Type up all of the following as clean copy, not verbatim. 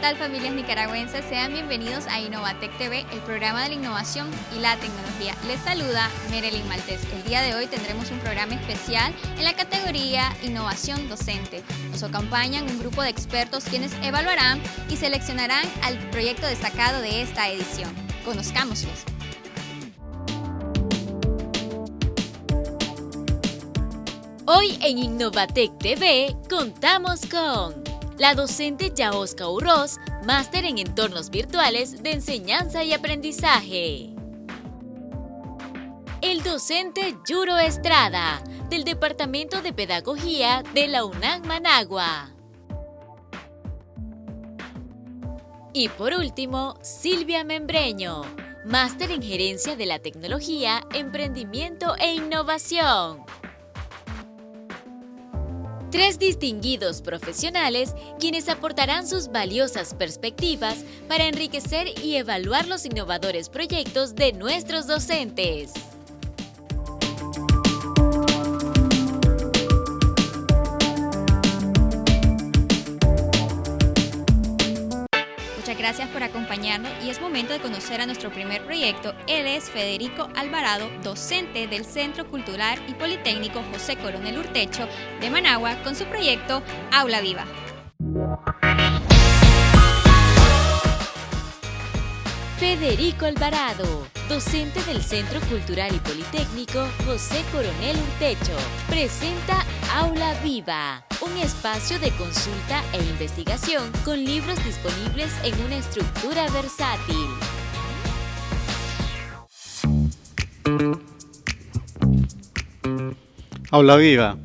tal, familias nicaragüenses? Sean bienvenidos a Innovatec TV, el programa de la innovación y la tecnología. Les saluda Merelin Maltés. El día de hoy tendremos un programa especial en la categoría Innovación Docente. Nos acompañan un grupo de expertos quienes evaluarán y seleccionarán al proyecto destacado de esta edición. Conozcámoslos. Hoy en Innovatec TV contamos con la docente Yaosca Urroz, máster en entornos virtuales de enseñanza y aprendizaje. El docente Yuro Estrada, del Departamento de Pedagogía de la UNAM Managua. Y por último, Silvia Membreño, máster en Gerencia de la Tecnología, Emprendimiento e Innovación. Tres distinguidos profesionales quienes aportarán sus valiosas perspectivas para enriquecer y evaluar los innovadores proyectos de nuestros docentes. Muchas gracias por acompañarnos y es momento de conocer a nuestro primer proyecto. Él es Federico Alvarado, docente del Centro Cultural y Politécnico José Coronel Urtecho de Managua, con su proyecto Aula Viva. Federico Alvarado, docente del Centro Cultural y Politécnico José Coronel Urtecho, presenta Aula Viva, un espacio de consulta e investigación con libros disponibles en una estructura versátil. Aula Viva.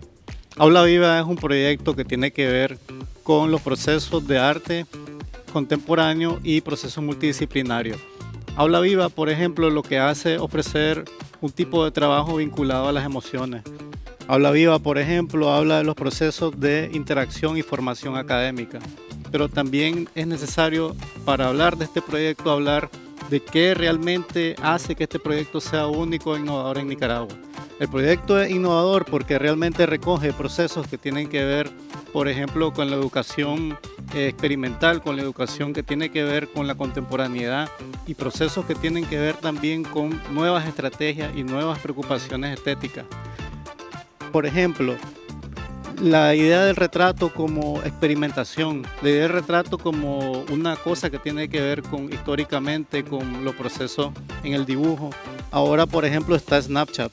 Aula Viva es un proyecto que tiene que ver con los procesos de arte contemporáneo y procesos multidisciplinarios. Aula Viva, por ejemplo, lo que hace es ofrecer un tipo de trabajo vinculado a las emociones. Aula Viva, por ejemplo, habla de los procesos de interacción y formación académica, pero también es necesario, para hablar de este proyecto, hablar de qué realmente hace que este proyecto sea único e innovador en Nicaragua. El proyecto es innovador porque realmente recoge procesos que tienen que ver, por ejemplo, con la educación experimental, con la educación que tiene que ver con la contemporaneidad y procesos que tienen que ver también con nuevas estrategias y nuevas preocupaciones estéticas. Por ejemplo, la idea del retrato como experimentación, la idea del retrato como una cosa que tiene que ver con históricamente con los procesos en el dibujo. Ahora, por ejemplo, está Snapchat.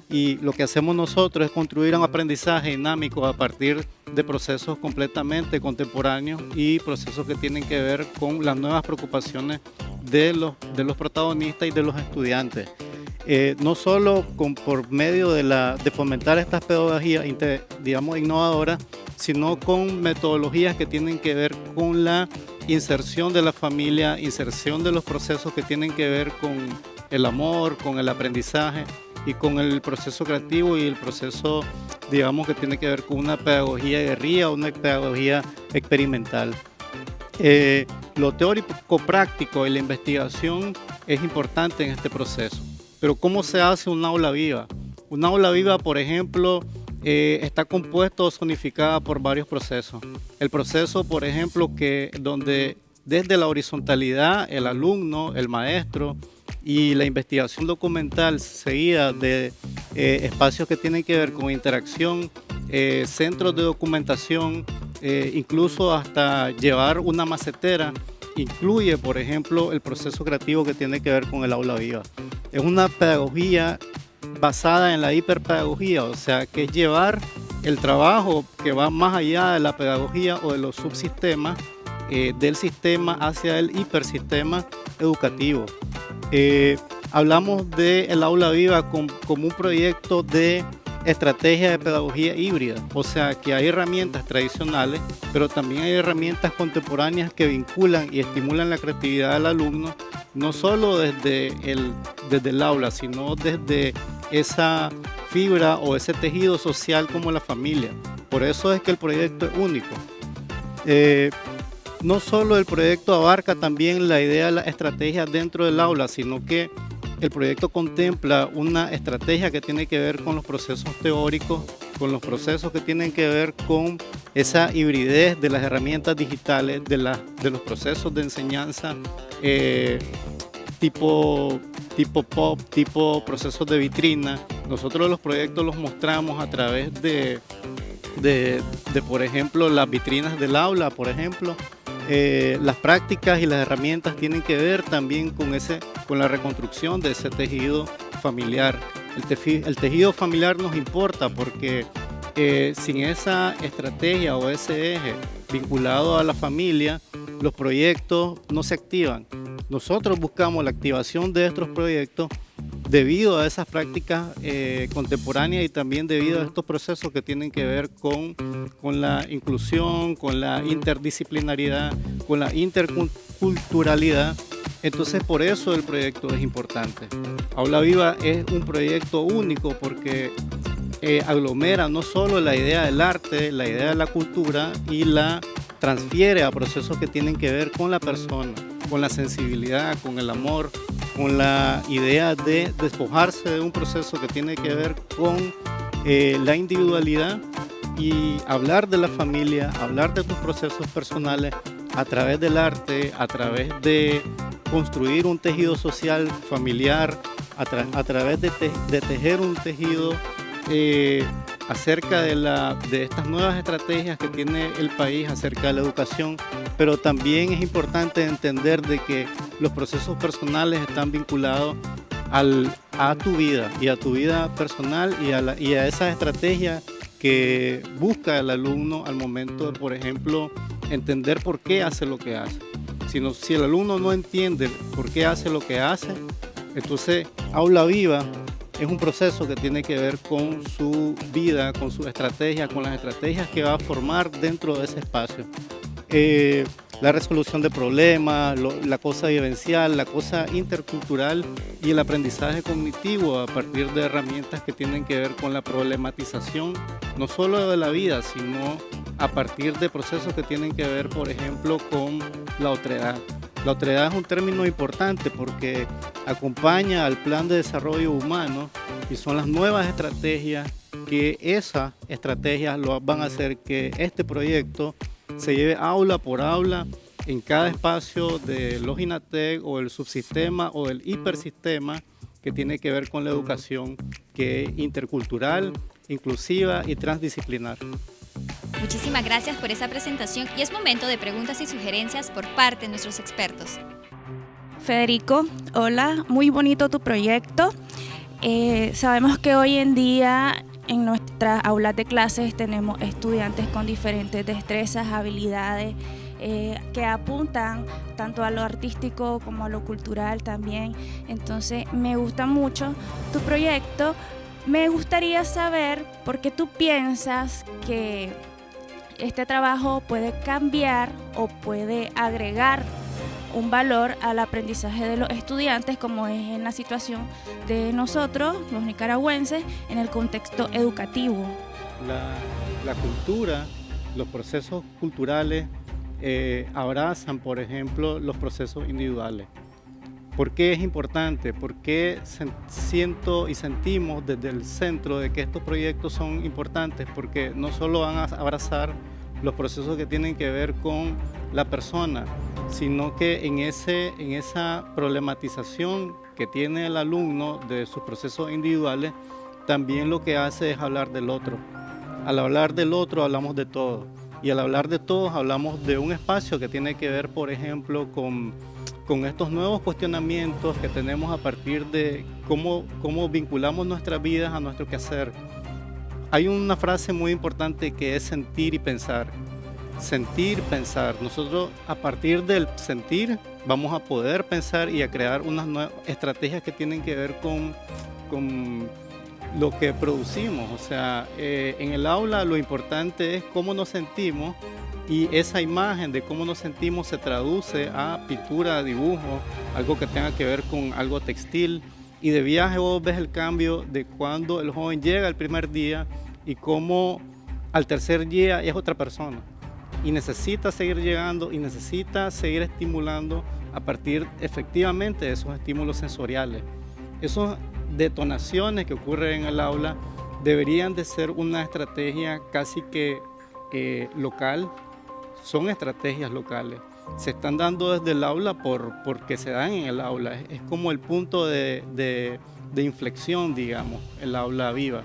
Y lo que hacemos nosotros es construir un aprendizaje dinámico a partir de procesos completamente contemporáneos y procesos que tienen que ver con las nuevas preocupaciones de los protagonistas y de los estudiantes. No solo por medio de fomentar estas pedagogías, digamos, innovadoras, sino con metodologías que tienen que ver con la inserción de la familia, inserción de los procesos que tienen que ver con el amor, con el aprendizaje y con el proceso creativo y el proceso, digamos, que tiene que ver con una pedagogía guerrilla o una pedagogía experimental. Lo teórico práctico y la investigación es importante en este proceso. Pero ¿cómo se hace un aula viva? Un aula viva, por ejemplo, está compuesto o zonificada por varios procesos. El proceso, por ejemplo, donde desde la horizontalidad, el alumno, el maestro, y la investigación documental seguida de espacios que tienen que ver con interacción, centros de documentación, incluso hasta llevar una macetera, incluye, por ejemplo, el proceso creativo que tiene que ver con el aula viva. Es una pedagogía basada en la hiperpedagogía, o sea, que es llevar el trabajo que va más allá de la pedagogía o de los subsistemas del sistema hacia el hipersistema educativo. Hablamos del aula viva como un proyecto de estrategia de pedagogía híbrida, o sea que hay herramientas tradicionales, pero también hay herramientas contemporáneas que vinculan y estimulan la creatividad del alumno, no solo desde el aula, sino desde esa fibra o ese tejido social como la familia. Por eso es que el proyecto es único. No solo el proyecto abarca también la idea de la estrategia dentro del aula, sino que el proyecto contempla una estrategia que tiene que ver con los procesos teóricos con los procesos que tienen que ver con esa hibridez de las herramientas digitales, de los procesos de enseñanza tipo POP, tipo procesos de vitrina. Nosotros los proyectos los mostramos a través de por ejemplo, las vitrinas del aula, por ejemplo. Las prácticas y las herramientas tienen que ver también con la reconstrucción de ese tejido familiar. El tejido familiar nos importa porque sin esa estrategia o ese eje vinculado a la familia, los proyectos no se activan. Nosotros buscamos la activación de estos proyectos debido a esas prácticas contemporáneas y también debido a estos procesos que tienen que ver con la inclusión, con la interdisciplinaridad, con la interculturalidad. Entonces, por eso el proyecto es importante. Aula Viva es un proyecto único porque aglomera no solo la idea del arte, la idea de la cultura y la transfiere a procesos que tienen que ver con la persona, con la sensibilidad, con el amor, con la idea de despojarse de un proceso que tiene que ver con la individualidad y hablar de la familia, hablar de tus procesos personales a través del arte, a través de construir un tejido social familiar, a través de tejer un tejido acerca de estas nuevas estrategias que tiene el país acerca de la educación, pero también es importante entender de que los procesos personales están vinculados a tu vida y a tu vida personal y a esa estrategia que busca el alumno al momento de, por ejemplo, entender por qué hace lo que hace. Si el alumno no entiende por qué hace lo que hace, entonces Aula Viva es un proceso que tiene que ver con su vida, con su estrategia, con las estrategias que va a formar dentro de ese espacio. La resolución de problemas, la cosa vivencial, la cosa intercultural y el aprendizaje cognitivo a partir de herramientas que tienen que ver con la problematización, no solo de la vida, sino a partir de procesos que tienen que ver, por ejemplo, con la otredad. La otredad es un término importante porque acompaña al plan de desarrollo humano y son las nuevas estrategias que esas estrategias van a hacer que este proyecto se lleve aula por aula en cada espacio de los INATEC o el subsistema o el hipersistema que tiene que ver con la educación, que es intercultural, inclusiva y transdisciplinar. Muchísimas gracias por esa presentación y es momento de preguntas y sugerencias por parte de nuestros expertos. Federico, hola, muy bonito tu proyecto. Sabemos que hoy en día en nuestras aulas de clases tenemos estudiantes con diferentes destrezas, habilidades que apuntan tanto a lo artístico como a lo cultural también. Entonces me gusta mucho tu proyecto. Me gustaría saber por qué tú piensas que este trabajo puede cambiar o puede agregar un valor al aprendizaje de los estudiantes, como es en la situación de nosotros, los nicaragüenses, en el contexto educativo. La cultura, los procesos culturales abrazan, por ejemplo, los procesos individuales. ¿Por qué es importante? Porque siento y sentimos desde el centro de que estos proyectos son importantes porque no solo van a abrazar los procesos que tienen que ver con la persona, sino que en esa problematización que tiene el alumno de sus procesos individuales, también lo que hace es hablar del otro. Al hablar del otro hablamos de todo y al hablar de todos hablamos de un espacio que tiene que ver, por ejemplo, con estos nuevos cuestionamientos que tenemos a partir de cómo vinculamos nuestras vidas a nuestro quehacer. Hay una frase muy importante que es sentir y pensar. Sentir, pensar. Nosotros a partir del sentir vamos a poder pensar y a crear unas nuevas estrategias que tienen que ver con lo que producimos. O sea, en el aula lo importante es cómo nos sentimos y esa imagen de cómo nos sentimos se traduce a pintura, dibujo, algo que tenga que ver con algo textil. Y de viaje vos ves el cambio de cuando el joven llega el primer día y cómo al tercer día es otra persona. Y necesita seguir llegando y necesita seguir estimulando a partir efectivamente de esos estímulos sensoriales. Esas detonaciones que ocurren en el aula deberían de ser una estrategia casi que local, son estrategias locales. Se están dando desde el aula porque se dan en el aula, es como el punto de inflexión, digamos, el aula viva.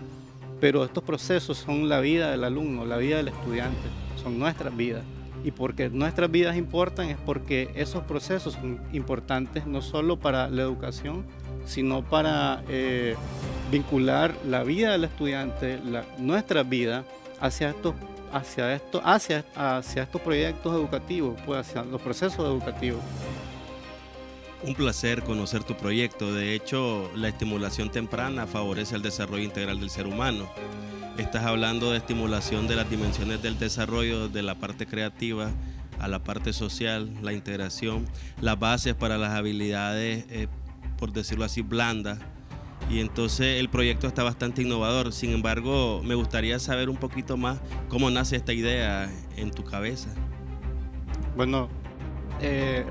Pero estos procesos son la vida del alumno, la vida del estudiante, son nuestras vidas. Y porque nuestras vidas importan es porque esos procesos son importantes no solo para la educación, sino para vincular la vida del estudiante, nuestra vida, hacia estos proyectos educativos, pues hacia los procesos educativos. Un placer conocer tu proyecto. De hecho, la estimulación temprana favorece el desarrollo integral del ser humano. Estás hablando de estimulación de las dimensiones del desarrollo, de la parte creativa a la parte social, la integración, las bases para las habilidades, por decirlo así, blandas. Y entonces el proyecto está bastante innovador. Sin embargo, me gustaría saber un poquito más cómo nace esta idea en tu cabeza. Bueno,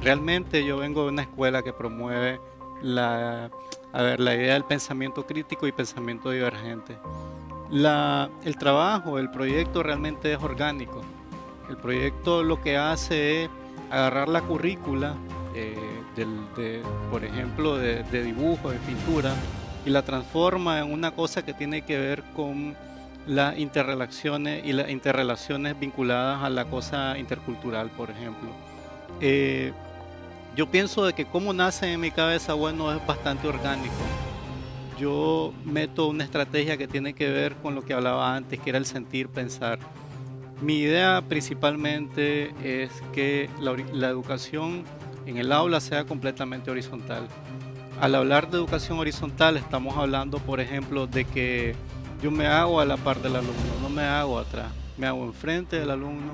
realmente yo vengo de una escuela que promueve la idea del pensamiento crítico y pensamiento divergente. El trabajo, el proyecto realmente es orgánico. El proyecto lo que hace es agarrar la currícula, por ejemplo, de dibujo, de pintura, y la transforma en una cosa que tiene que ver con las interrelaciones y las interrelaciones vinculadas a la cosa intercultural, por ejemplo. Yo pienso de que cómo nace en mi cabeza, bueno, es bastante orgánico. Yo meto una estrategia que tiene que ver con lo que hablaba antes, que era el sentir, pensar. Mi idea principalmente es que la educación en el aula sea completamente horizontal. Al hablar de educación horizontal estamos hablando, por ejemplo, de que yo me hago a la par del alumno, no me hago atrás, me hago enfrente del alumno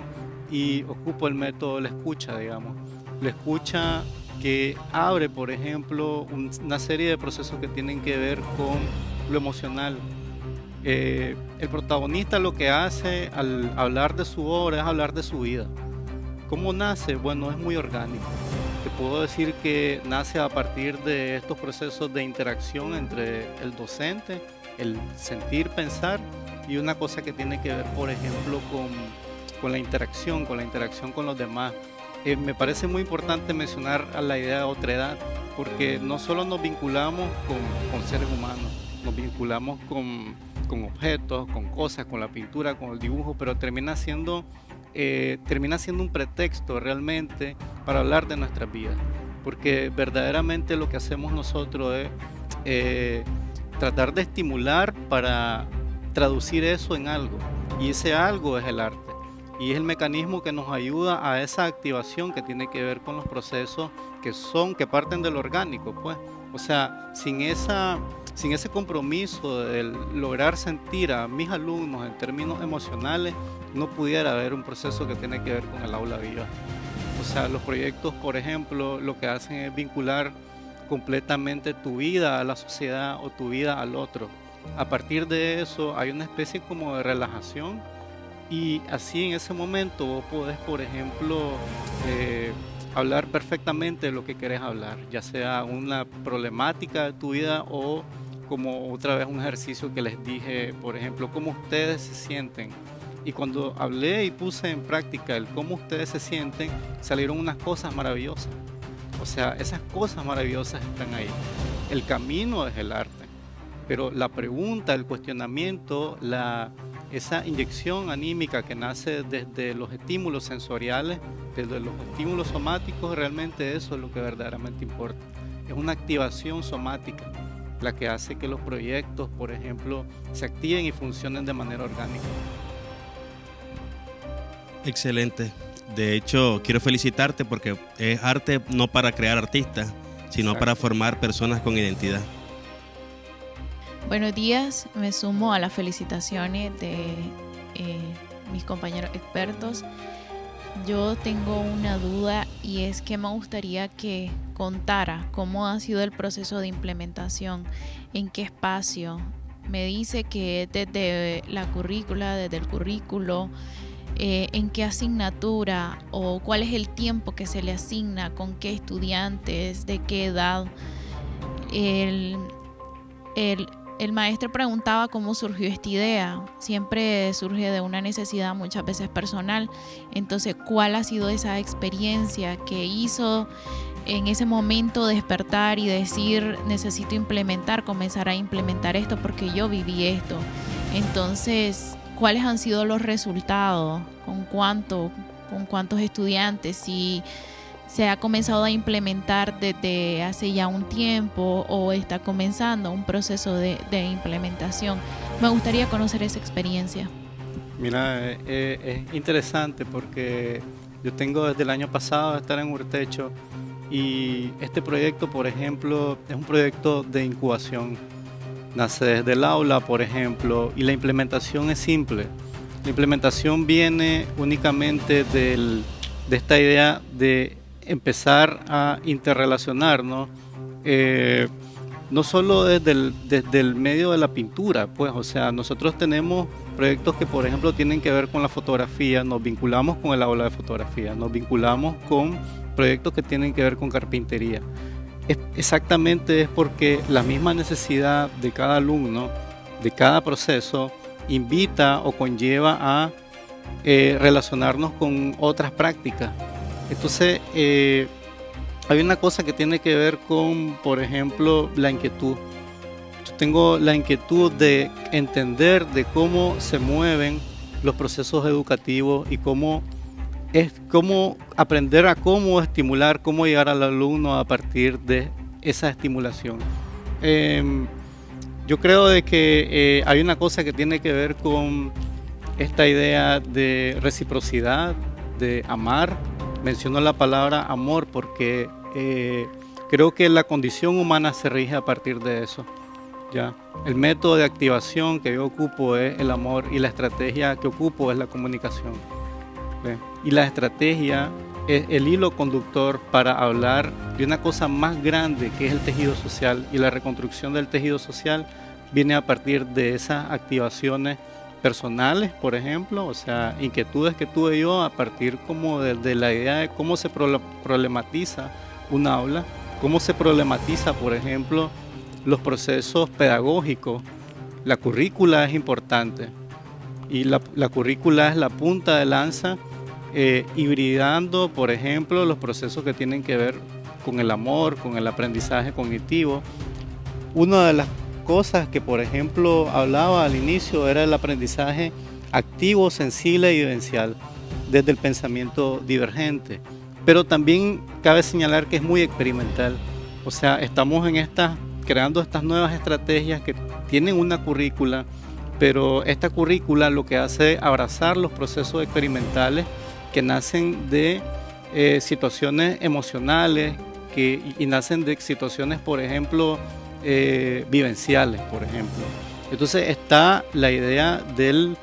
y ocupo el método de la escucha, digamos. La escucha que abre, por ejemplo, una serie de procesos que tienen que ver con lo emocional. El protagonista lo que hace al hablar de su obra es hablar de su vida. ¿Cómo nace? Bueno, es muy orgánico. Te puedo decir que nace a partir de estos procesos de interacción entre el docente, el sentir, pensar, y una cosa que tiene que ver, por ejemplo, con la interacción con los demás. Me parece muy importante mencionar a la idea de otredad, porque no solo nos vinculamos con seres humanos, nos vinculamos con objetos, con cosas, con la pintura, con el dibujo, pero termina siendo un pretexto realmente para hablar de nuestras vidas, porque verdaderamente lo que hacemos nosotros es tratar de estimular para traducir eso en algo, y ese algo es el arte, y es el mecanismo que nos ayuda a esa activación que tiene que ver con los procesos que parten del orgánico, pues. O sea, sin ese compromiso de lograr sentir a mis alumnos en términos emocionales, no pudiera haber un proceso que tiene que ver con el aula viva. O sea, los proyectos, por ejemplo, lo que hacen es vincular completamente tu vida a la sociedad o tu vida al otro. A partir de eso hay una especie como de relajación, y así en ese momento vos podés, por ejemplo, hablar perfectamente de lo que querés hablar, ya sea una problemática de tu vida o como otra vez un ejercicio que les dije, por ejemplo, cómo ustedes se sienten. Y cuando hablé y puse en práctica el cómo ustedes se sienten, salieron unas cosas maravillosas. O sea, esas cosas maravillosas están ahí. El camino es el arte, pero la pregunta, el cuestionamiento, esa inyección anímica que nace desde los estímulos sensoriales, desde los estímulos somáticos, realmente eso es lo que verdaderamente importa. Es una activación somática la que hace que los proyectos, por ejemplo, se activen y funcionen de manera orgánica. Excelente. De hecho, quiero felicitarte porque es arte no para crear artistas, sino Exacto. para formar personas con identidad. Buenos días, me sumo a las felicitaciones de mis compañeros expertos. Yo tengo una duda, y es que me gustaría que contara cómo ha sido el proceso de implementación, en qué espacio. Me dice que desde la currícula, desde el currículo, en qué asignatura o cuál es el tiempo que se le asigna, con qué estudiantes, de qué edad. El el maestro preguntaba cómo surgió esta idea. Siempre surge de una necesidad muchas veces personal. Entonces, ¿cuál ha sido esa experiencia que hizo en ese momento despertar y decir, necesito comenzar a implementar esto porque yo viví esto? Entonces, ¿cuáles han sido los resultados? ¿Con cuántos estudiantes? Si se ha comenzado a implementar desde hace ya un tiempo o está comenzando un proceso de implementación. Me gustaría conocer esa experiencia. Mira, es interesante porque yo tengo desde el año pasado de estar en Urtecho y este proyecto, por ejemplo, es un proyecto de incubación. Nace desde el aula, por ejemplo, y la implementación es simple. La implementación viene únicamente de esta idea de empezar a interrelacionarnos, no solo desde el medio de la pintura, pues, o sea, nosotros tenemos proyectos que, por ejemplo, tienen que ver con la fotografía, nos vinculamos con el aula de fotografía, nos vinculamos con proyectos que tienen que ver con carpintería. Exactamente es porque la misma necesidad de cada alumno, de cada proceso, invita o conlleva a relacionarnos con otras prácticas. Entonces, hay una cosa que tiene que ver con, por ejemplo, la inquietud. Yo tengo la inquietud de entender de cómo se mueven los procesos educativos y cómo aprender a cómo estimular, cómo llegar al alumno a partir de esa estimulación. Yo creo de que hay una cosa que tiene que ver con esta idea de reciprocidad, de amar. Menciono la palabra amor porque creo que la condición humana se rige a partir de eso. ¿Ya? El método de activación que yo ocupo es el amor y la estrategia que ocupo es la comunicación. ¿Ve? Y la estrategia es el hilo conductor para hablar de una cosa más grande que es el tejido social, y la reconstrucción del tejido social viene a partir de esas activaciones personales, por ejemplo, o sea, inquietudes que tuve yo a partir como de la idea de cómo se problematiza un aula, cómo se problematiza, por ejemplo, los procesos pedagógicos. La currícula es importante y la currícula es la punta de lanza, hibridando, por ejemplo, los procesos que tienen que ver con el amor, con el aprendizaje cognitivo. Una de las cosas que, por ejemplo, hablaba al inicio era el aprendizaje activo, sensible y vivencial desde el pensamiento divergente, pero también cabe señalar que es muy experimental. O sea, estamos creando estas nuevas estrategias que tienen una currícula, pero esta currícula lo que hace es abrazar los procesos experimentales que nacen de situaciones emocionales y nacen de situaciones, por ejemplo, vivenciales, por ejemplo. Entonces está la idea de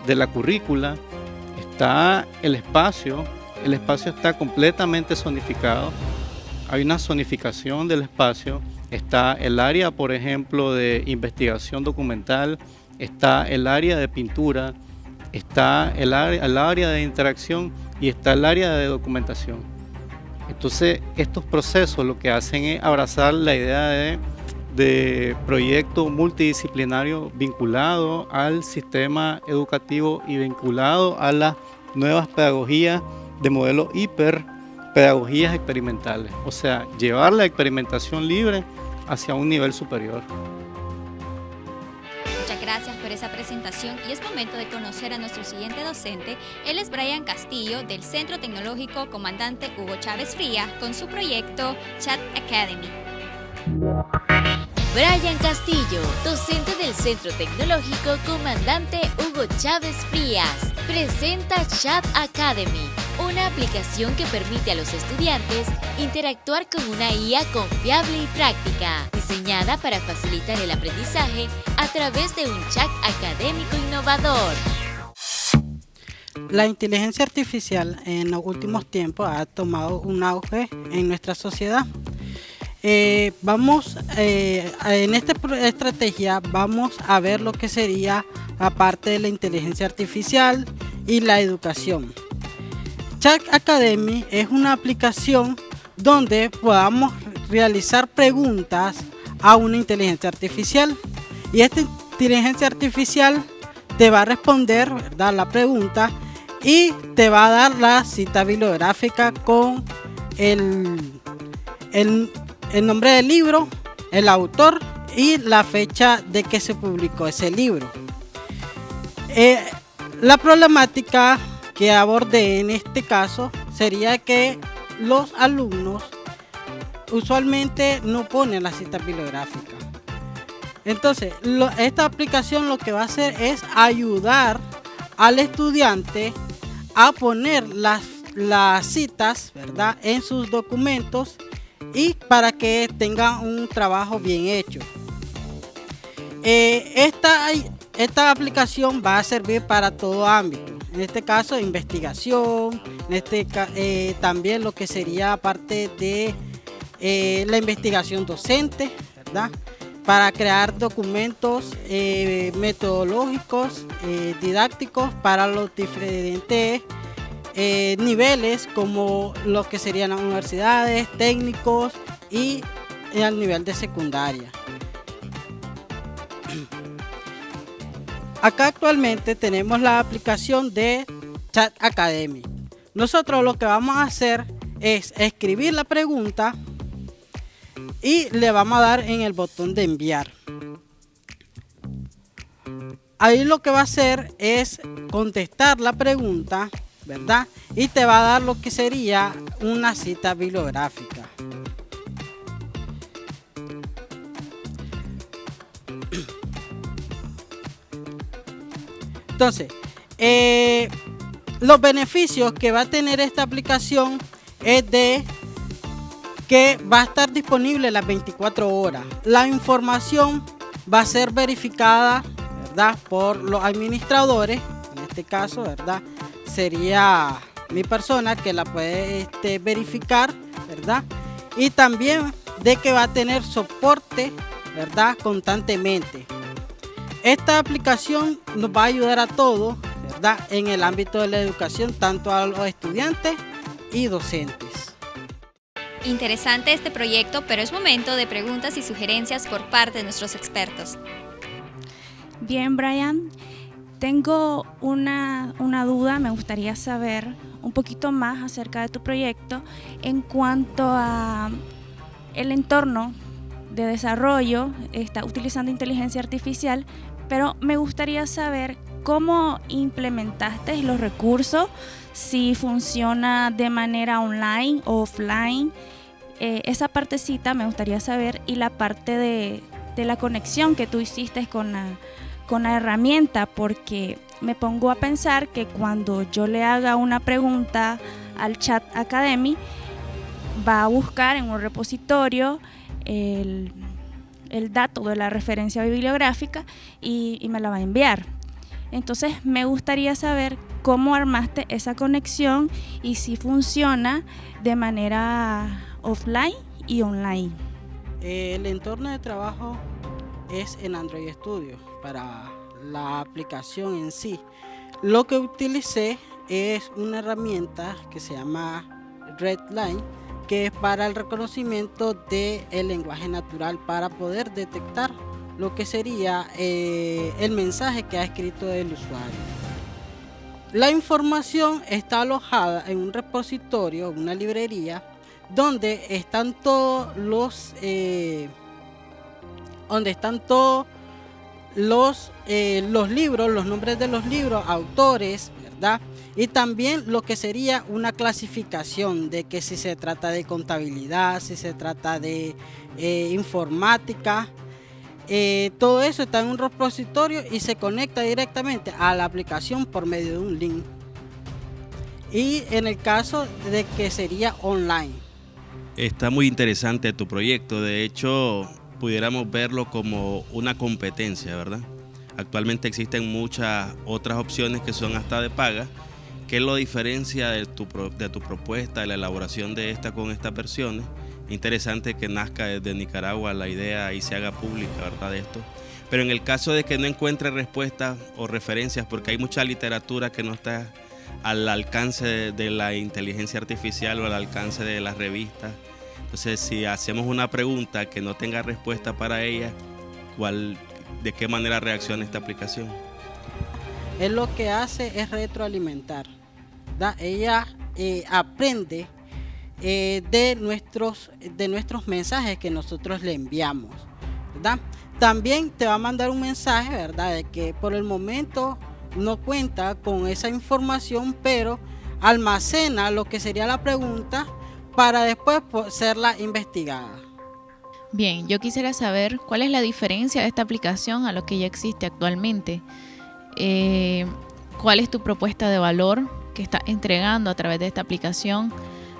la currícula, está el espacio está completamente zonificado, hay una zonificación del espacio, está el área, por ejemplo, de investigación documental, está el área de pintura, está el área de interacción y está el área de documentación. Entonces, estos procesos lo que hacen es abrazar la idea de proyecto multidisciplinario vinculado al sistema educativo y vinculado a las nuevas pedagogías de modelo hiperpedagogías experimentales. O sea, llevar la experimentación libre hacia un nivel superior. Muchas gracias por esa presentación y es momento de conocer a nuestro siguiente docente. Él es Brian Castillo del Centro Tecnológico Comandante Hugo Chávez Frías con su proyecto Chat Academy. Brian Castillo, docente del Centro Tecnológico Comandante Hugo Chávez Frías, presenta Chat Academy, una aplicación que permite a los estudiantes interactuar con una IA confiable y práctica, diseñada para facilitar el aprendizaje a través de un chat académico innovador. La inteligencia artificial en los últimos tiempos ha tomado un auge en nuestra sociedad. En esta estrategia vamos a ver lo que sería la parte de la inteligencia artificial y la educación. Chat Academy es una aplicación donde podamos realizar preguntas a una inteligencia artificial. Y esta inteligencia artificial te va a responder, ¿verdad?, la pregunta y te va a dar la cita bibliográfica con el nombre del libro, el autor y la fecha de que se publicó ese libro. La problemática que abordé en este caso sería que los alumnos usualmente no ponen la cita bibliográfica. Entonces, esta aplicación lo que va a hacer es ayudar al estudiante a poner las citas, ¿verdad?, en sus documentos y para que tenga un trabajo bien hecho. Esta aplicación va a servir para todo ámbito. En este caso, investigación, también lo que sería parte de la investigación docente, ¿verdad?, para crear documentos metodológicos, didácticos para los diferentes niveles, como lo que serían las universidades, técnicos y al nivel de secundaria. Acá actualmente tenemos la aplicación de Chat Academy. Nosotros lo que vamos a hacer es escribir la pregunta y le vamos a dar en el botón de enviar. Ahí lo que va a hacer es contestar la pregunta, ¿verdad? Y te va a dar lo que sería una cita bibliográfica. Entonces, los beneficios que va a tener esta aplicación es de que va a estar disponible las 24 horas. La información va a ser verificada, ¿verdad?, por los administradores. En este caso, ¿verdad?, sería mi persona que la puede verificar, ¿verdad? Y también de que va a tener soporte, ¿verdad?, constantemente. Esta aplicación nos va a ayudar a todos, ¿verdad?, en el ámbito de la educación, tanto a los estudiantes y docentes. Interesante este proyecto, pero es momento de preguntas y sugerencias por parte de nuestros expertos. Bien, Brian, tengo una duda. Me gustaría saber un poquito más acerca de tu proyecto en cuanto a el entorno de desarrollo. Está utilizando inteligencia artificial, pero me gustaría saber cómo implementaste los recursos, si funciona de manera online o offline. Esa partecita me gustaría saber, y la parte de la conexión que tú hiciste con la herramienta, porque me pongo a pensar que cuando yo le haga una pregunta al Chat Academy, va a buscar en un repositorio el dato de la referencia bibliográfica y me la va a enviar. Entonces me gustaría saber cómo armaste esa conexión y si funciona de manera offline y online. El entorno de trabajo es en Android Studio para la aplicación en sí. Lo que utilicé es una herramienta que se llama Redline, que es para el reconocimiento del lenguaje natural, para poder detectar lo que sería el mensaje que ha escrito el usuario. La información está alojada en un repositorio, una librería, donde están todos los libros, los nombres de los libros, autores, ¿verdad? Y también lo que sería una clasificación de que si se trata de contabilidad, si se trata de informática, todo eso está en un repositorio y se conecta directamente a la aplicación por medio de un link. Y en el caso de que sería online. Está muy interesante tu proyecto. De hecho, pudiéramos verlo como una competencia, ¿verdad? Actualmente existen muchas otras opciones que son hasta de paga. ¿Qué lo diferencia de tu propuesta, de la elaboración de esta con estas versiones? Interesante que nazca desde Nicaragua la idea y se haga pública, ¿verdad?, de esto. Pero en el caso de que no encuentre respuestas o referencias, porque hay mucha literatura que no está al alcance de la inteligencia artificial o al alcance de las revistas. Entonces, si hacemos una pregunta que no tenga respuesta para ella, de qué manera reacciona esta aplicación. Él lo que hace es retroalimentar, ¿verdad? Ella aprende de nuestros mensajes que nosotros le enviamos, ¿verdad? También te va a mandar un mensaje, ¿verdad? De que por el momento no cuenta con esa información, pero almacena lo que sería la pregunta para después serla investigada. Bien, yo quisiera saber cuál es la diferencia de esta aplicación a lo que ya existe actualmente. ¿Cuál es tu propuesta de valor que estás entregando a través de esta aplicación?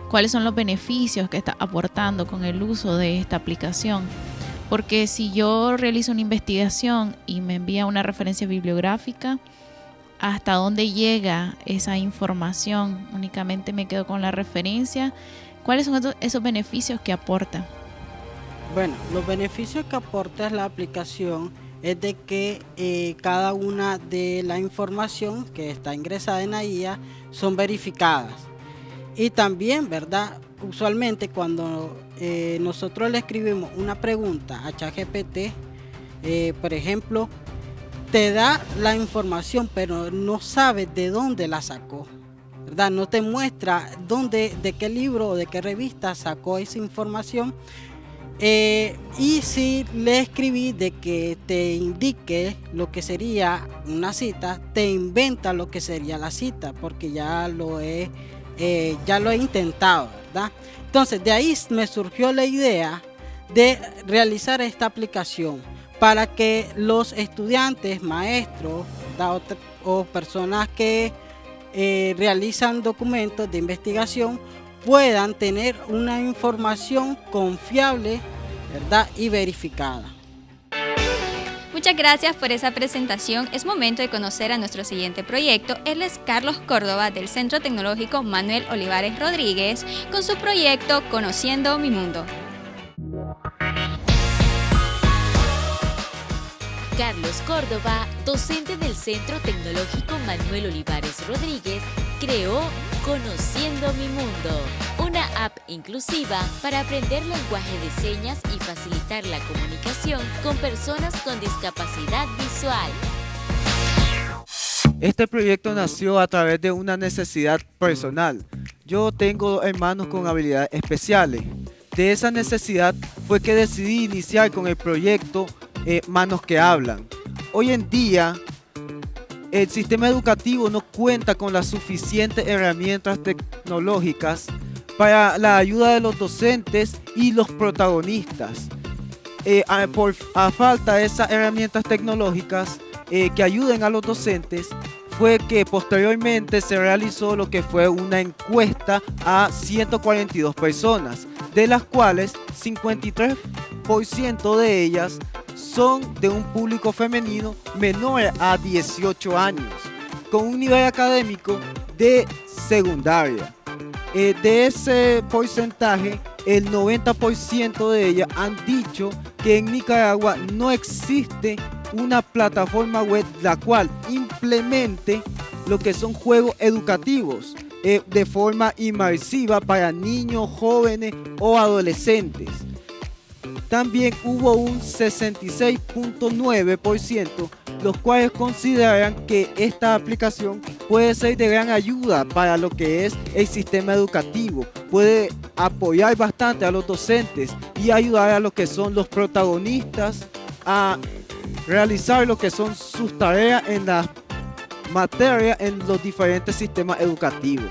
¿Cuáles son los beneficios que estás aportando con el uso de esta aplicación? Porque si yo realizo una investigación y me envía una referencia bibliográfica, ¿hasta dónde llega esa información? Únicamente me quedo con la referencia. ¿Cuáles son esos beneficios que aporta? Bueno, los beneficios que aporta la aplicación es de que cada una de la información que está ingresada en la IA son verificadas. Y también, ¿verdad? Usualmente cuando nosotros le escribimos una pregunta a ChatGPT, por ejemplo, te da la información, pero no sabes de dónde la sacó, ¿verdad? No te muestra de qué libro o de qué revista sacó esa información. Y si le escribí de que te indique lo que sería una cita, te inventa lo que sería la cita, porque ya lo he intentado, ¿verdad? Entonces de ahí me surgió la idea de realizar esta aplicación para que los estudiantes, maestros, ¿verdad? o personas que realizan documentos de investigación puedan tener una información confiable, ¿verdad? Y verificada. Muchas gracias por esa presentación. Es momento de conocer a nuestro siguiente proyecto. Él es Carlos Córdoba del Centro Tecnológico Manuel Olivares Rodríguez con su proyecto Conociendo mi Mundo. Carlos Córdoba, docente del Centro Tecnológico Manuel Olivares Rodríguez, creó Conociendo mi Mundo, una app inclusiva para aprender lenguaje de señas y facilitar la comunicación con personas con discapacidad visual. Este proyecto nació a través de una necesidad personal. Yo tengo hermanos con habilidades especiales. De esa necesidad fue que decidí iniciar con el proyecto Manos que Hablan. Hoy en día, el sistema educativo no cuenta con las suficientes herramientas tecnológicas para la ayuda de los docentes y los protagonistas. A falta de esas herramientas tecnológicas que ayuden a los docentes, fue que posteriormente se realizó lo que fue una encuesta a 142 personas, de las cuales 53% de ellas son de un público femenino menor a 18 años, con un nivel académico de secundaria. De ese porcentaje, el 90% de ellas han dicho que en Nicaragua no existe una plataforma web la cual implemente lo que son juegos educativos de forma inmersiva para niños, jóvenes o adolescentes. También hubo un 66.9% los cuales consideran que esta aplicación puede ser de gran ayuda para lo que es el sistema educativo. Puede apoyar bastante a los docentes y ayudar a lo que son los protagonistas a realizar lo que son sus tareas en las materias en los diferentes sistemas educativos.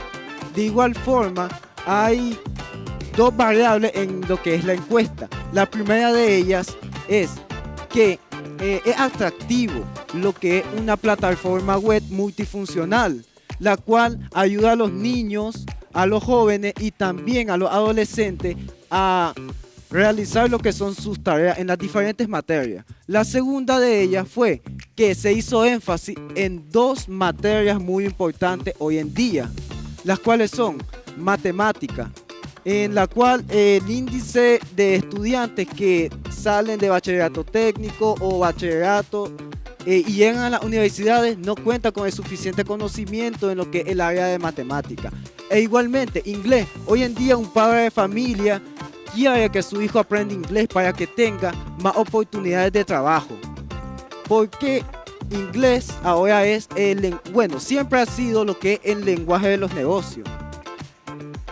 De igual forma, hay dos variables en lo que es la encuesta. La primera de ellas es que es atractivo lo que es una plataforma web multifuncional, la cual ayuda a los niños, a los jóvenes y también a los adolescentes a realizar lo que son sus tareas en las diferentes materias. La segunda de ellas fue que se hizo énfasis en dos materias muy importantes hoy en día, las cuales son matemática, en la cual el índice de estudiantes que salen de bachillerato técnico o bachillerato y llegan a las universidades no cuenta con el suficiente conocimiento en lo que es el área de matemática. E igualmente inglés. Hoy en día un padre de familia quiere que su hijo aprenda inglés para que tenga más oportunidades de trabajo. porque inglés ahora es siempre ha sido lo que es el lenguaje de los negocios.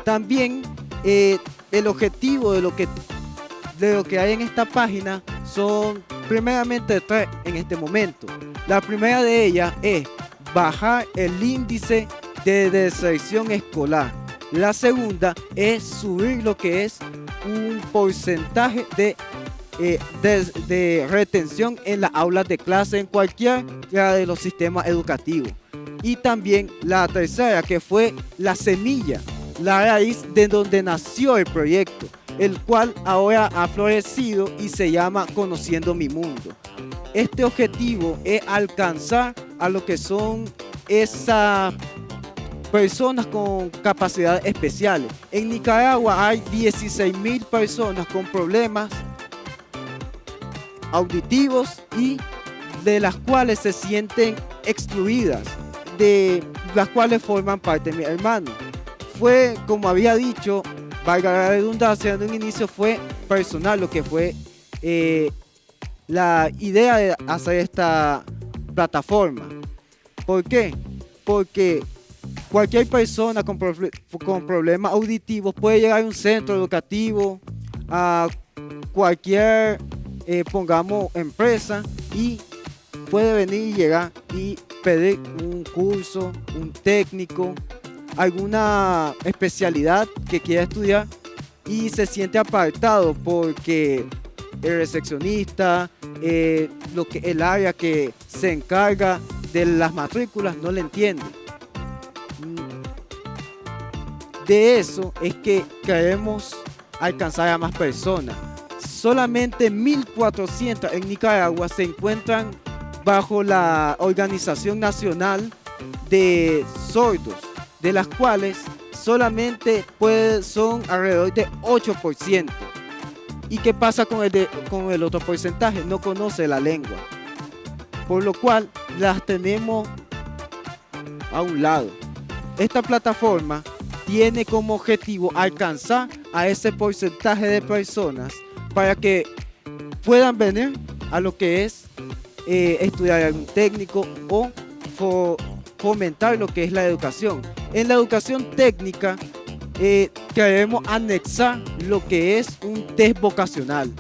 También el objetivo de lo que hay en esta página son primeramente 3 en este momento. La primera de ellas es bajar el índice de deserción escolar. La segunda es subir lo que es un porcentaje de retención en las aulas de clase en cualquiera de los sistemas educativos. Y también la tercera, que fue la semilla, la raíz de donde nació el proyecto, el cual ahora ha florecido y se llama Conociendo mi Mundo. Este objetivo es alcanzar a lo que son esas personas con capacidades especiales. En Nicaragua hay 16,000 personas con problemas auditivos y de las cuales se sienten excluidas, de las cuales forman parte de mi hermano. Fue, como había dicho, valga la redundancia, en un inicio fue personal lo que fue la idea de hacer esta plataforma. ¿Por qué? Porque cualquier persona con problemas auditivos puede llegar a un centro educativo, a cualquier, pongamos, empresa, y puede venir y llegar y pedir un curso, un técnico, alguna especialidad que quiera estudiar, y se siente apartado porque el recepcionista, el área que se encarga de las matrículas no le entiende. De eso es que queremos alcanzar a más personas. Solamente 1.400 en Nicaragua se encuentran bajo la Organización Nacional de Sordos, de las cuales solamente son alrededor de 8%. ¿Y qué pasa con el otro porcentaje? No conoce la lengua, por lo cual las tenemos a un lado. Esta plataforma tiene como objetivo alcanzar a ese porcentaje de personas para que puedan venir a lo que es estudiar algún técnico o fomentar lo que es la educación. En la educación técnica queremos anexar lo que es un test vocacional,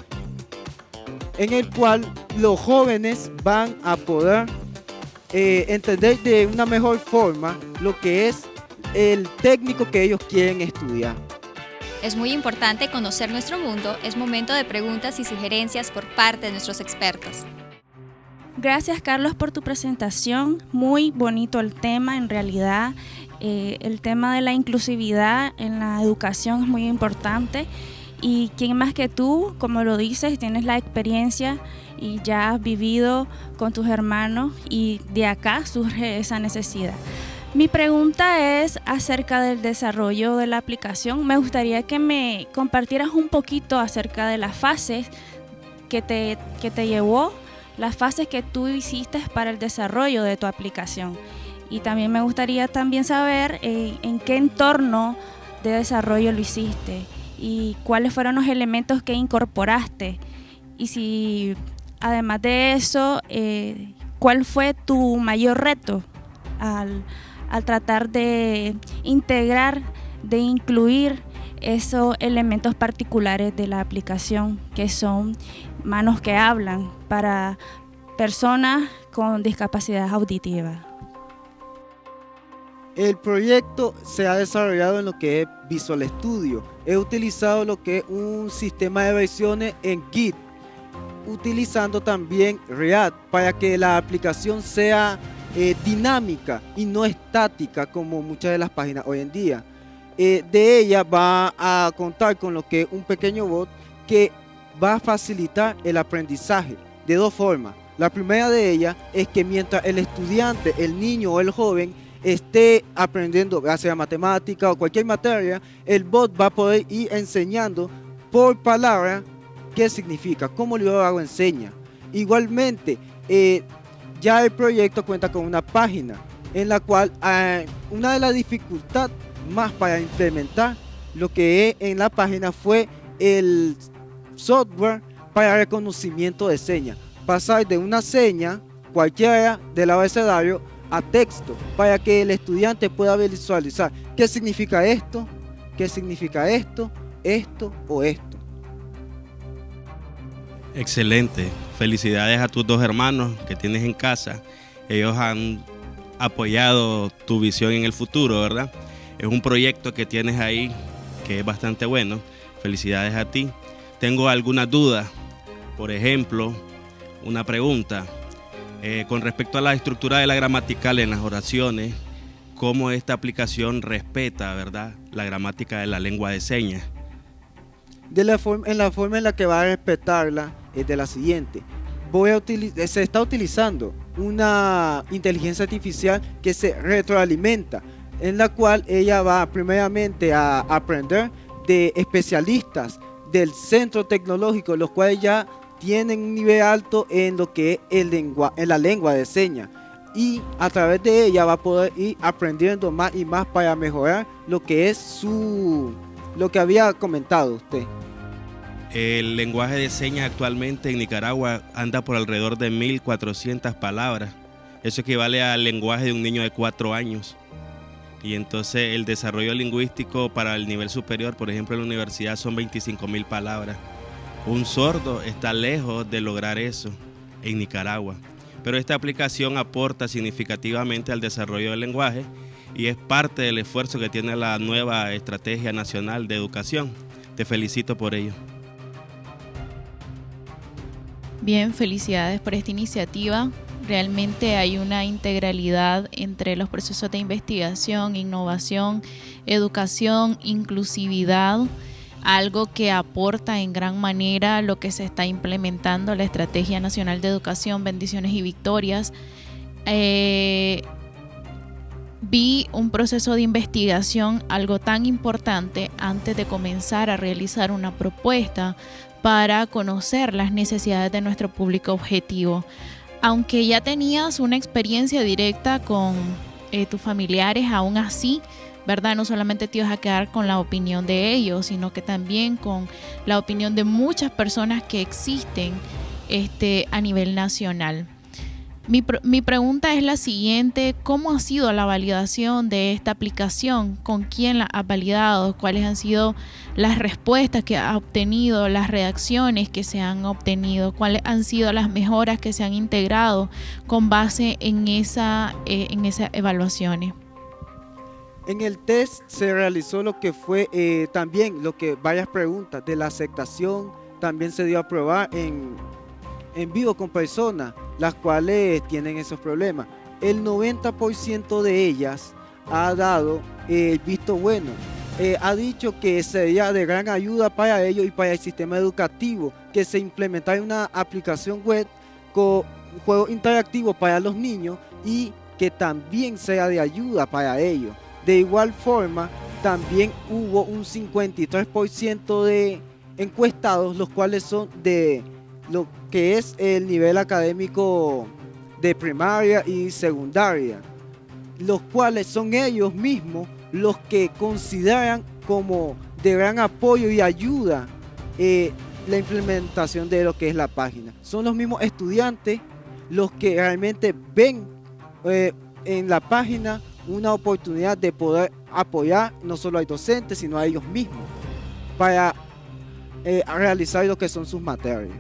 en el cual los jóvenes van a poder entender de una mejor forma lo que es el técnico que ellos quieren estudiar. Es muy importante conocer nuestro mundo. Es momento de preguntas y sugerencias por parte de nuestros expertos. Gracias, Carlos, por tu presentación. Muy bonito el tema, en realidad. El tema de la inclusividad en la educación es muy importante. Y quién más que tú, como lo dices, tienes la experiencia y ya has vivido con tus hermanos, y de acá surge esa necesidad. Mi pregunta es acerca del desarrollo de la aplicación. Me gustaría que me compartieras un poquito acerca de las fases que te llevó, las fases que tú hiciste para el desarrollo de tu aplicación. Y también me gustaría saber en qué entorno de desarrollo lo hiciste y cuáles fueron los elementos que incorporaste. Y si, además de eso, ¿cuál fue tu mayor reto al tratar de integrar, de incluir esos elementos particulares de la aplicación, que son manos que hablan para personas con discapacidad auditiva? El proyecto se ha desarrollado en lo que es Visual Studio. He utilizado lo que es un sistema de versiones en Git, utilizando también React para que la aplicación sea dinámica y no estática como muchas de las páginas hoy en día. De ella va a contar con lo que es un pequeño bot que va a facilitar el aprendizaje de dos formas. La primera de ellas es que mientras el estudiante, el niño o el joven esté aprendiendo, ya sea matemática o cualquier materia, el bot va a poder ir enseñando por palabra qué significa, cómo luego enseña. Igualmente, ya el proyecto cuenta con una página en la cual una de las dificultades más para implementar lo que es en la página fue el software para reconocimiento de señas. Pasar de una seña cualquiera del abecedario a texto para que el estudiante pueda visualizar qué significa esto, esto o esto. Excelente. Felicidades a tus 2 hermanos que tienes en casa. Ellos han apoyado tu visión en el futuro, ¿verdad? Es un proyecto que tienes ahí que es bastante bueno. Felicidades a ti. Tengo algunas dudas. Por ejemplo, una pregunta. Con respecto a la estructura de la gramatical en las oraciones, ¿cómo esta aplicación respeta, verdad, la gramática de la lengua de señas? En la forma en la que va a respetarla es de la siguiente. Se está utilizando una inteligencia artificial que se retroalimenta, en la cual ella va primeramente a aprender de especialistas del centro tecnológico, los cuales ya tienen un nivel alto en lo que es en la lengua de señas, y a través de ella va a poder ir aprendiendo más y más para mejorar lo que es lo que había comentado usted. El lenguaje de señas actualmente en Nicaragua anda por alrededor de 1.400 palabras. Eso equivale al lenguaje de un niño de 4 años. Y entonces el desarrollo lingüístico para el nivel superior, por ejemplo en la universidad, son 25.000 palabras. Un sordo está lejos de lograr eso en Nicaragua. Pero esta aplicación aporta significativamente al desarrollo del lenguaje y es parte del esfuerzo que tiene la nueva Estrategia Nacional de Educación. Te felicito por ello. Bien, felicidades por esta iniciativa. Realmente hay una integralidad entre los procesos de investigación, innovación, educación, inclusividad, algo que aporta en gran manera lo que se está implementando la Estrategia Nacional de Educación, bendiciones y victorias. Vi un proceso de investigación, algo tan importante, antes de comenzar a realizar una propuesta para conocer las necesidades de nuestro público objetivo. Aunque ya tenías una experiencia directa con tus familiares, aún así, ¿verdad? No solamente te ibas a quedar con la opinión de ellos, sino que también con la opinión de muchas personas que existen a nivel nacional. Mi pregunta es la siguiente: ¿cómo ha sido la validación de esta aplicación? ¿Con quién la ha validado? ¿Cuáles han sido las respuestas que ha obtenido, las reacciones que se han obtenido? ¿Cuáles han sido las mejoras que se han integrado con base en esas evaluaciones? En el test se realizó lo que fue también varias preguntas de la aceptación. También se dio a probar en vivo con personas las cuales tienen esos problemas. El 90% de ellas ha dado el visto bueno. Ha dicho que sería de gran ayuda para ellos y para el sistema educativo que se implementara una aplicación web con juegos interactivos para los niños y que también sea de ayuda para ellos. De igual forma, también hubo un 53% de encuestados, los cuales son de lo que es el nivel académico de primaria y secundaria, los cuales son ellos mismos los que consideran como de gran apoyo y ayuda la implementación de lo que es la página. Son los mismos estudiantes los que realmente ven en la página una oportunidad de poder apoyar no solo a los docentes, sino a ellos mismos para realizar lo que son sus materias.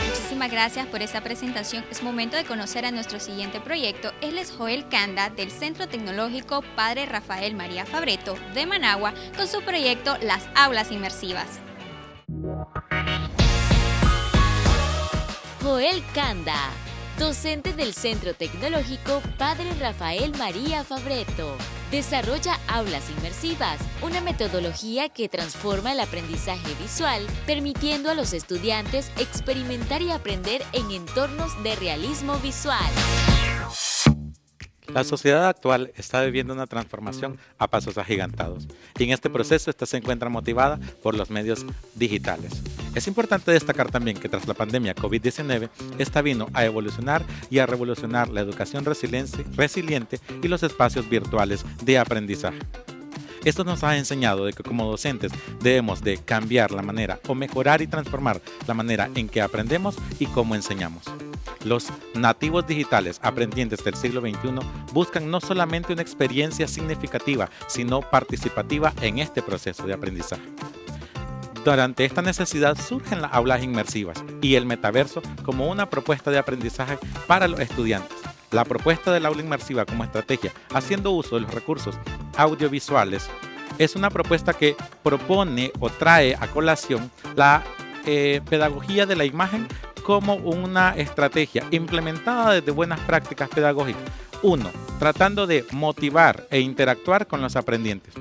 Muchísimas gracias por esta presentación. Es momento de conocer a nuestro siguiente proyecto. Él es Joel Canda, del Centro Tecnológico Padre Rafael María Fabretto de Managua, con su proyecto Las Aulas Inmersivas. Joel Canda, docente del Centro Tecnológico Padre Rafael María Fabretto, desarrolla aulas inmersivas, una metodología que transforma el aprendizaje visual, permitiendo a los estudiantes experimentar y aprender en entornos de realismo visual. La sociedad actual está viviendo una transformación a pasos agigantados y en este proceso esta se encuentra motivada por los medios digitales. Es importante destacar también que tras la pandemia COVID-19, esta vino a evolucionar y a revolucionar la educación resiliente y los espacios virtuales de aprendizaje. Esto nos ha enseñado de que como docentes debemos de cambiar la manera o mejorar y transformar la manera en que aprendemos y cómo enseñamos. Los nativos digitales aprendientes del siglo XXI buscan no solamente una experiencia significativa, sino participativa en este proceso de aprendizaje. Durante esta necesidad surgen las aulas inmersivas y el metaverso como una propuesta de aprendizaje para los estudiantes. La propuesta del aula inmersiva como estrategia, haciendo uso de los recursos audiovisuales, es una propuesta que propone o trae a colación la pedagogía de la imagen como una estrategia implementada desde buenas prácticas pedagógicas. 1. Tratando de motivar e interactuar con los aprendientes.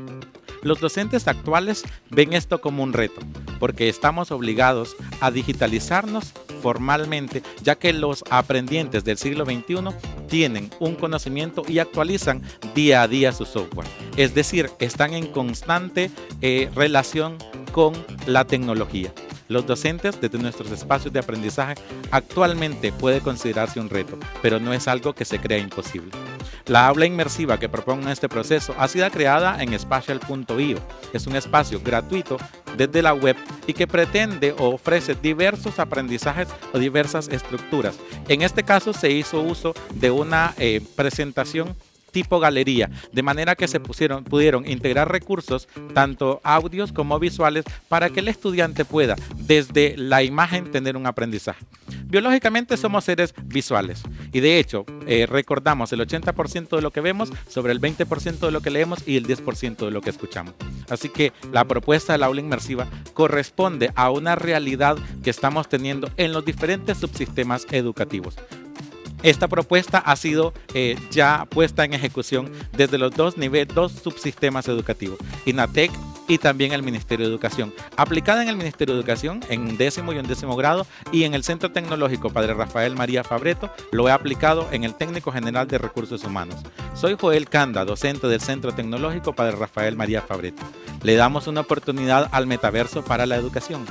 Los docentes actuales ven esto como un reto, porque estamos obligados a digitalizarnos formalmente, ya que los aprendientes del siglo XXI tienen un conocimiento y actualizan día a día su software. Es decir, están en constante relación con la tecnología. Los docentes desde nuestros espacios de aprendizaje actualmente puede considerarse un reto, pero no es algo que se crea imposible. La aula inmersiva que propongo en este proceso ha sido creada en Spatial.io. Es un espacio gratuito desde la web y que pretende o ofrece diversos aprendizajes o diversas estructuras. En este caso se hizo uso de una presentación tipo galería, de manera que se pudieron integrar recursos, tanto audios como visuales, para que el estudiante pueda, desde la imagen, tener un aprendizaje. Biológicamente somos seres visuales y de hecho recordamos el 80% de lo que vemos sobre el 20% de lo que leemos y el 10% de lo que escuchamos. Así que la propuesta del aula inmersiva corresponde a una realidad que estamos teniendo en los diferentes subsistemas educativos. Esta propuesta ha sido ya puesta en ejecución desde los dos subsistemas educativos, INATEC y también el Ministerio de Educación. Aplicada en el Ministerio de Educación en 10º y 11º grado y en el Centro Tecnológico Padre Rafael María Fabretto lo he aplicado en el Técnico General de Recursos Humanos. Soy Joel Canda, docente del Centro Tecnológico Padre Rafael María Fabretto. Le damos una oportunidad al metaverso para la educación.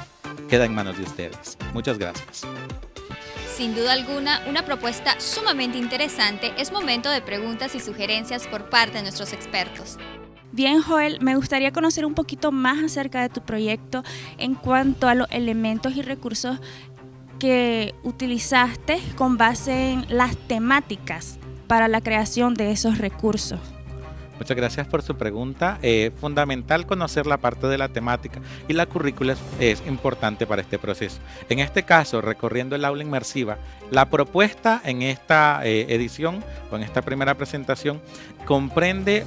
Queda en manos de ustedes. Muchas gracias. Sin duda alguna, una propuesta sumamente interesante. Es momento de preguntas y sugerencias por parte de nuestros expertos. Bien, Joel, me gustaría conocer un poquito más acerca de tu proyecto en cuanto a los elementos y recursos que utilizaste con base en las temáticas para la creación de esos recursos. Muchas gracias por su pregunta. Fundamental conocer la parte de la temática y la currícula es importante para este proceso. En este caso, recorriendo el aula inmersiva, la propuesta en esta edición o en esta primera presentación comprende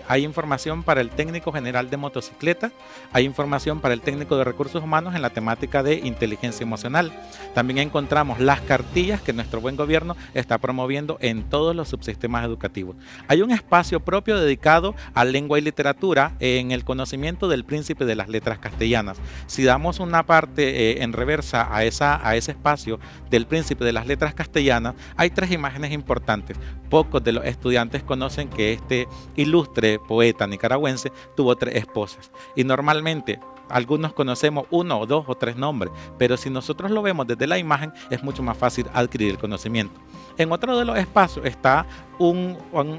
hay información para el técnico general de motocicleta, hay información para el técnico de recursos humanos en la temática de inteligencia emocional. También encontramos las cartillas que nuestro buen gobierno está promoviendo en todos los subsistemas educativos. Hay un espacio propio dedicado a lengua y literatura en el conocimiento del príncipe de las letras castellanas. Si damos una parte en reversa a ese espacio del príncipe de las letras castellanas, hay 3 imágenes importantes. Pocos de los estudiantes conocen que este ilustre poeta nicaragüense tuvo 3 esposas y normalmente algunos conocemos 1 o 2 o 3 nombres, pero si nosotros lo vemos desde la imagen es mucho más fácil adquirir el conocimiento. En otro de los espacios está un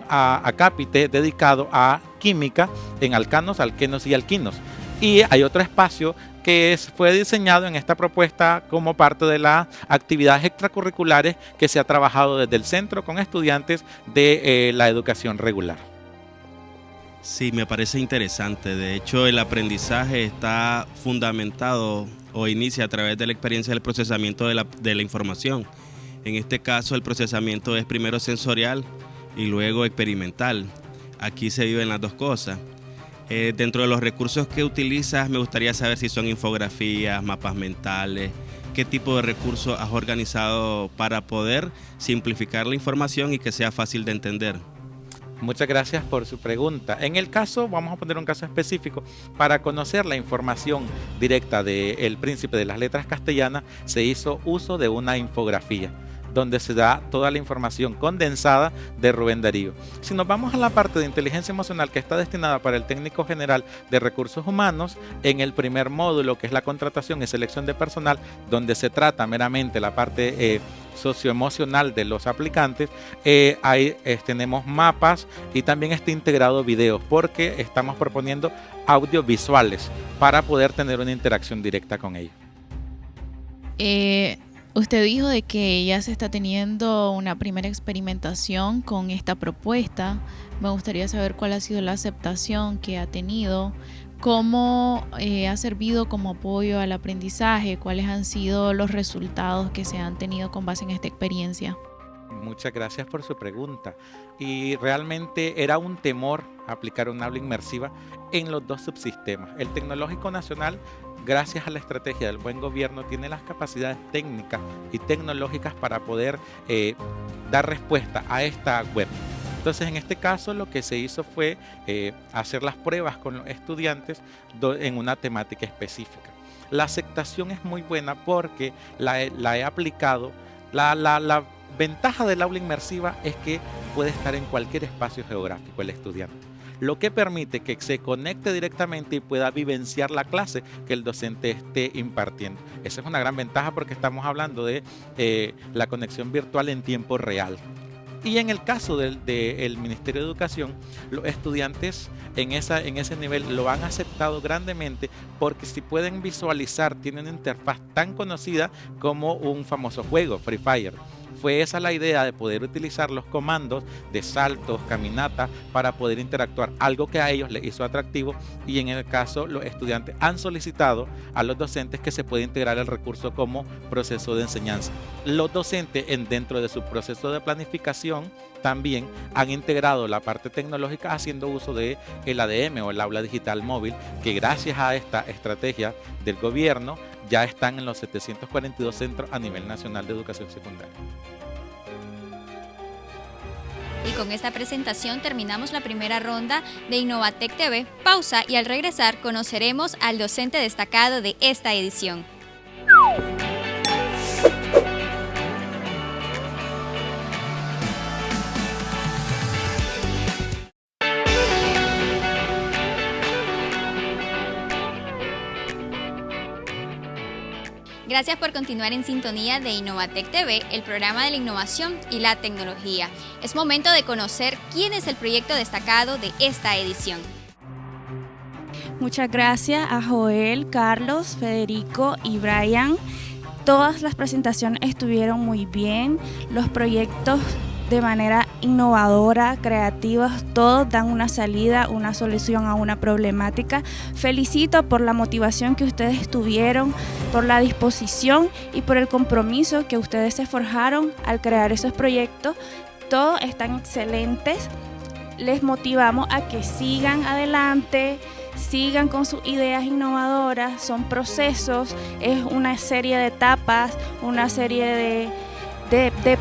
acápite dedicado a química en alcanos, alquenos y alquinos. Y hay otro espacio que fue diseñado en esta propuesta como parte de las actividades extracurriculares que se ha trabajado desde el centro con estudiantes de la educación regular. Sí, me parece interesante. De hecho, el aprendizaje está fundamentado o inicia a través de la experiencia del procesamiento de la información. En este caso, el procesamiento es primero sensorial y luego experimental. Aquí se viven las dos cosas. Dentro de los recursos que utilizas, me gustaría saber si son infografías, mapas mentales, qué tipo de recursos has organizado para poder simplificar la información y que sea fácil de entender. Muchas gracias por su pregunta. En el caso, vamos a poner un caso específico, para conocer la información directa del príncipe de las letras castellanas, se hizo uso de una infografía donde se da toda la información condensada de Rubén Darío. Si nos vamos a la parte de inteligencia emocional que está destinada para el técnico general de recursos humanos, en el primer módulo, que es la contratación y selección de personal, donde se trata meramente la parte socioemocional de los aplicantes, ahí tenemos mapas y también está integrado videos, porque estamos proponiendo audiovisuales para poder tener una interacción directa con ellos. Usted dijo de que ya se está teniendo una primera experimentación con esta propuesta. Me gustaría saber cuál ha sido la aceptación que ha tenido, cómo ha servido como apoyo al aprendizaje, cuáles han sido los resultados que se han tenido con base en esta experiencia. Muchas gracias por su pregunta. Y realmente era un temor aplicar un aula inmersiva en los dos subsistemas. El Tecnológico Nacional, gracias a la estrategia del buen gobierno, tiene las capacidades técnicas y tecnológicas para poder dar respuesta a esta web. Entonces, en este caso, lo que se hizo fue hacer las pruebas con los estudiantes en una temática específica. La aceptación es muy buena porque la he aplicado. La ventaja del aula inmersiva es que puede estar en cualquier espacio geográfico el estudiante, lo que permite que se conecte directamente y pueda vivenciar la clase que el docente esté impartiendo. Esa es una gran ventaja porque estamos hablando de la conexión virtual en tiempo real. Y en el caso del Ministerio de Educación, los estudiantes en ese nivel lo han aceptado grandemente porque si pueden visualizar, tienen una interfaz tan conocida como un famoso juego, Free Fire. Fue esa la idea de poder utilizar los comandos de saltos, caminatas para poder interactuar, algo que a ellos les hizo atractivo, y en el caso los estudiantes han solicitado a los docentes que se pueda integrar el recurso como proceso de enseñanza. Los docentes dentro de su proceso de planificación también han integrado la parte tecnológica haciendo uso de el ADM o el aula digital móvil, que gracias a esta estrategia del gobierno ya están en los 742 centros a nivel nacional de educación secundaria. Y con esta presentación terminamos la primera ronda de Innovatec TV. Pausa y al regresar conoceremos al docente destacado de esta edición. Gracias por continuar en sintonía de Innovatec TV, el programa de la innovación y la tecnología. Es momento de conocer quién es el proyecto destacado de esta edición. Muchas gracias a Joel, Carlos, Federico y Brian. Todas las presentaciones estuvieron muy bien. Los proyectos de manera innovadora, creativos, todos dan una salida, una solución a una problemática. Felicito por la motivación que ustedes tuvieron, por la disposición y por el compromiso que ustedes se forjaron al crear esos proyectos. Todos están excelentes. Les motivamos a que sigan adelante, sigan con sus ideas innovadoras. Son procesos, es una serie de etapas, una serie de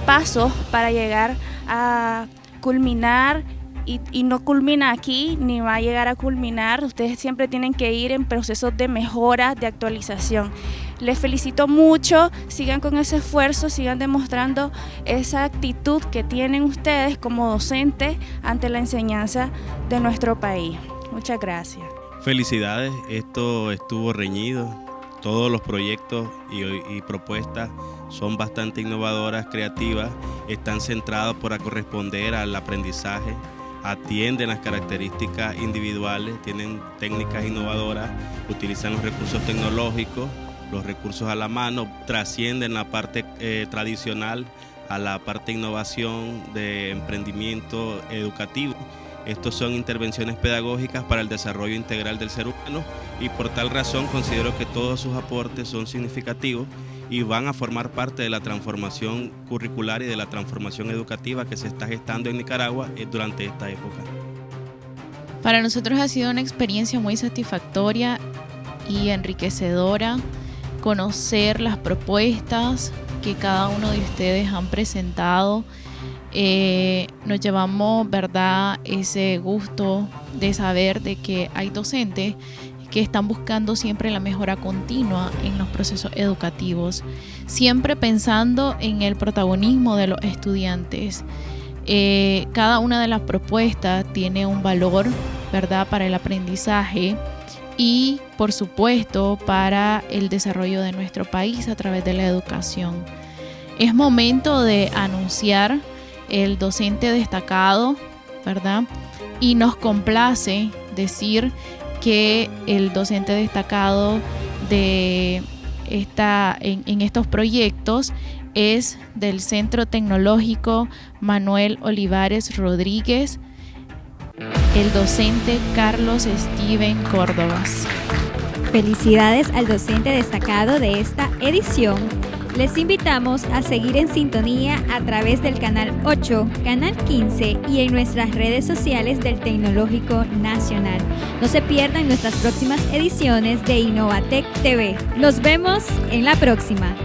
pasos para llegar a culminar y no culmina aquí ni va a llegar a culminar. Ustedes siempre tienen que ir en procesos de mejora, de actualización. Les felicito mucho, sigan con ese esfuerzo, sigan demostrando esa actitud que tienen ustedes como docentes ante la enseñanza de nuestro país. Muchas gracias. Felicidades, esto estuvo reñido. Todos los proyectos y propuestas son bastante innovadoras, creativas, están centrados para corresponder al aprendizaje, atienden las características individuales, tienen técnicas innovadoras, utilizan los recursos tecnológicos, los recursos a la mano, trascienden la parte tradicional a la parte de innovación, de emprendimiento educativo. Estos son intervenciones pedagógicas para el desarrollo integral del ser humano y por tal razón considero que todos sus aportes son significativos y van a formar parte de la transformación curricular y de la transformación educativa que se está gestando en Nicaragua durante esta época. Para nosotros ha sido una experiencia muy satisfactoria y enriquecedora conocer las propuestas que cada uno de ustedes han presentado. Nos llevamos, ¿verdad?, ese gusto de saber de que hay docentes que están buscando siempre la mejora continua en los procesos educativos, siempre pensando en el protagonismo de los estudiantes. Cada una de las propuestas tiene un valor, ¿verdad?, para el aprendizaje y, por supuesto, para el desarrollo de nuestro país a través de la educación. Es momento de anunciar el docente destacado, ¿verdad? Y nos complace decir que el docente destacado de en estos proyectos es del Centro Tecnológico Manuel Olivares Rodríguez, el docente Carlos Steven Córdobas. Felicidades al docente destacado de esta edición. Les invitamos a seguir en sintonía a través del Canal 8, Canal 15 y en nuestras redes sociales del Tecnológico Nacional. No se pierdan nuestras próximas ediciones de Innovatec TV. Nos vemos en la próxima.